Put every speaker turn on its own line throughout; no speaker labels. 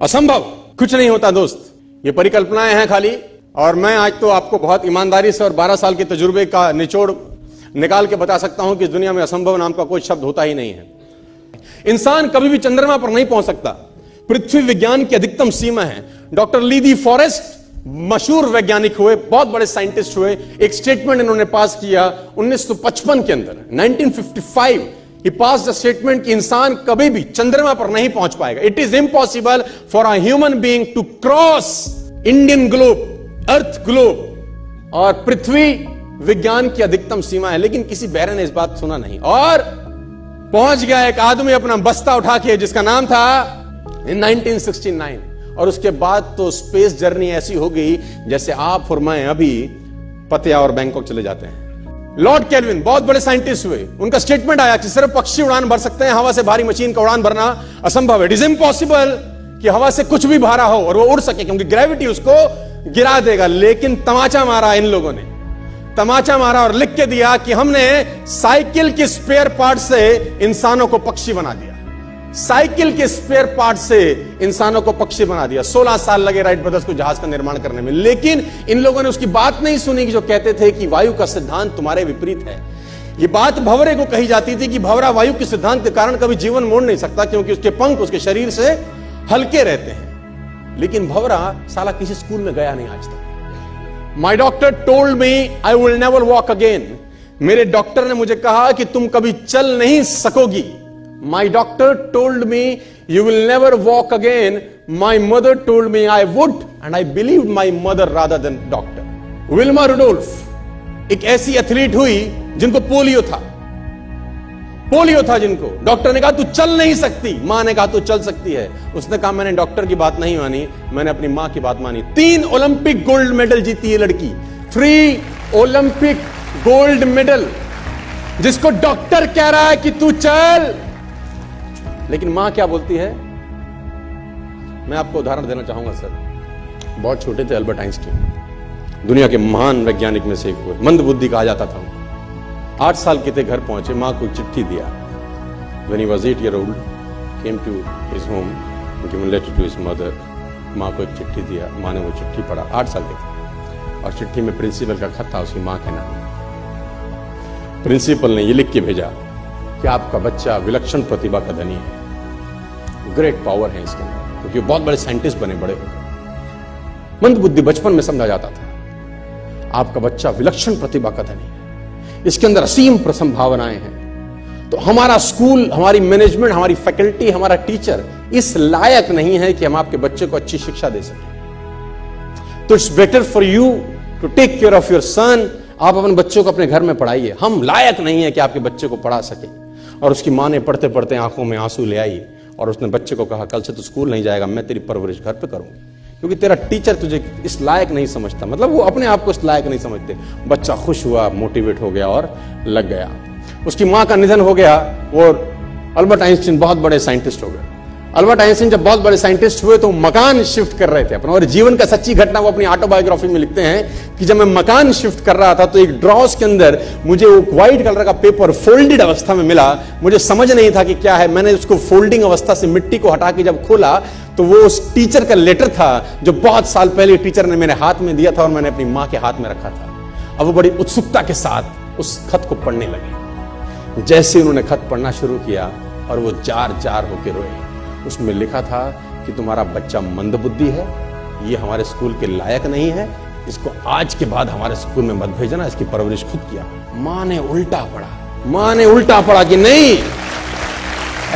असंभव कुछ नहीं होता दोस्त, ये परिकल्पनाएं हैं खाली। और मैं आज तो आपको बहुत ईमानदारी से और 12 साल के तजुर्बे का निचोड़ निकाल के बता सकता हूं कि इस दुनिया में असंभव नाम का कोई शब्द होता ही नहीं है। इंसान कभी भी चंद्रमा पर नहीं पहुंच सकता, पृथ्वी विज्ञान की अधिकतम सीमा है। डॉक्टर ली दी फॉरेस्ट मशहूर वैज्ञानिक हुए, बहुत बड़े साइंटिस्ट हुए। एक स्टेटमेंट इन्होंने पास किया 1955 के अंदर, 1955 ही पास द स्टेटमेंट कि इंसान कभी भी चंद्रमा पर नहीं पहुंच पाएगा। It is impossible for a human being to cross Indian globe, earth globe, और पृथ्वी विज्ञान की अधिकतम सीमा है। लेकिन किसी बहरे ने इस बात सुना नहीं और पहुंच गया एक आदमी अपना बस्ता उठा के, जिसका नाम था इन 1969। और उसके बाद तो स्पेस जर्नी ऐसी हो गई जैसे आप और मैं अभी पतिया और बैंकॉक चले जाते हैं। लॉर्ड केल्विन बहुत बड़े साइंटिस्ट हुए, उनका स्टेटमेंट आया कि सिर्फ पक्षी उड़ान भर सकते हैं, हवा से भारी मशीन का उड़ान भरना असंभव है। इट इज इम्पॉसिबल कि हवा से कुछ भी भारा हो और वो उड़ सके, क्योंकि ग्रेविटी उसको गिरा देगा। लेकिन तमाचा मारा इन लोगों ने, तमाचा मारा और लिख के दिया कि हमने साइकिल के स्पेयर पार्ट से इंसानों को पक्षी बना दिया। साइकिल के स्पेयर पार्ट से इंसानों को पक्षी बना दिया। 16 साल लगे राइट ब्रदर्स को जहाज का निर्माण करने में। लेकिन इन लोगों ने उसकी बात नहीं सुनी कि जो कहते थे कि वायु का सिद्धांत तुम्हारे विपरीत है। यह बात भंवरे को कही जाती थी कि भंवरा वायु के सिद्धांत के कारण कभी जीवन मोड़ नहीं सकता, क्योंकि उसके पंख उसके शरीर से हल्के रहते हैं। लेकिन भंवरा साला किसी स्कूल में गया नहीं आज तक। माई doctor told me I will never walk again. मेरे डॉक्टर ने मुझे कहा कि तुम कभी चल नहीं सकोगी। My doctor told me you will never walk again. My mother told me I would, and I believed my mother rather than doctor. Wilma Rudolph एक ऐसी एथलीट हुई जिनको पोलियो था, जिनको डॉक्टर ने कहा तू चल नहीं सकती, मां ने कहा तू चल सकती है। उसने कहा मैंने डॉक्टर की बात नहीं मानी, मैंने अपनी मां की बात मानी। 3 ओलंपिक गोल्ड मेडल जीती ये लड़की, 3 ओलंपिक गोल्ड मेडल, जिसको डॉक्टर कह रहा है कि तू चल। लेकिन मां क्या बोलती है? मैं आपको उदाहरण देना चाहूंगा सर। बहुत छोटे थे अल्बर्ट आइंस्टीन, दुनिया के महान वैज्ञानिक में से एक हुए, मंद बुद्धि कहा जाता था। 8 साल के थे, घर पहुंचे, मां को चिट्ठी दिया। When he was 8 years old, came to his home, given letter to his mother. मां को एक चिट्ठी दिया, मां ने वो चिट्ठी पढ़ा। 8 साल के थे और चिट्ठी में प्रिंसिपल का खत था उसकी मां के नाम। प्रिंसिपल ने ये लिख के भेजा कि आपका बच्चा विलक्षण प्रतिभा का धनी है, ग्रेट पावर है इसके अंदर, क्योंकि बहुत बड़े साइंटिस्ट बने बड़े होकर। मंद बुद्धि बचपन में समझा जाता था। आपका बच्चा विलक्षण प्रतिभा का धनी है, इसके अंदर असीम संभावनाएं हैं। तो हमारा स्कूल, हमारी मैनेजमेंट, हमारी फैकल्टी, हमारा टीचर इस लायक नहीं है कि हम आपके बच्चे को अच्छी शिक्षा दे सकें। तो it's better for you to take care of your son. आप अपने बच्चों को अपने घर में पढ़ाइए, हम लायक नहीं है कि आपके बच्चे को पढ़ा सके। और उसकी मां ने पढ़ते पढ़ते आंखों में आंसू ले आई और उसने बच्चे को कहा कल से तू स्कूल नहीं जाएगा, मैं तेरी परवरिश घर पे करूंगी, क्योंकि तेरा टीचर तुझे इस लायक नहीं समझता। मतलब वो अपने आप को इस लायक नहीं समझते। बच्चा खुश हुआ, मोटिवेट हो गया और लग गया। उसकी मां का निधन हो गया और अल्बर्ट आइंस्टीन बहुत बड़े साइंटिस्ट हो गए। अल्बर्ट आइंस्टीन जब बहुत बड़े साइंटिस्ट हुए तो मकान शिफ्ट कर रहे थे अपना, और जीवन का सच्ची घटना वो अपनी ऑटोबायोग्राफी में लिखते हैं कि जब मैं मकान शिफ्ट कर रहा था तो एक ड्रॉस के अंदर मुझे वो व्हाइट कलर का पेपर फोल्डेड अवस्था में मिला। मुझे समझ नहीं था कि क्या है। मैंने उसको फोल्डिंग अवस्था से मिट्टी को हटा के जब खोला तो वो उस टीचर का लेटर था जो बहुत साल पहले टीचर ने मेरे हाथ में दिया था और मैंने अपनी मां के हाथ में रखा था। अब वो बड़ी उत्सुकता के साथ उस खत को पढ़ने लगे। जैसे उन्होंने खत पढ़ना शुरू किया और वो जार जार होकर रोए। उसमें लिखा था कि तुम्हारा बच्चा मंदबुद्धि है, ये हमारे स्कूल के लायक नहीं है, इसको आज के बाद हमारे स्कूल में मत भेजना, इसकी परवरिश खुद किया। मां ने उल्टा पढ़ा, मां ने उल्टा पढ़ा कि नहीं,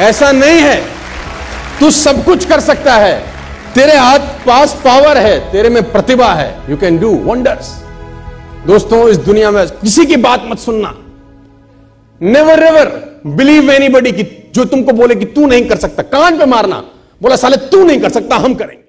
ऐसा नहीं है, तू सब कुछ कर सकता है, तेरे हाथ पास पावर है, तेरे में प्रतिभा है, यू कैन डू वंडर्स। दोस्तों, इस दुनिया में किसी की बात मत सुनना। नेवर एवर बिलीव एनीबॉडी कि जो तुमको बोले कि तू नहीं कर सकता, कान पे मारना, बोला साले तू नहीं कर सकता, हम करेंगे।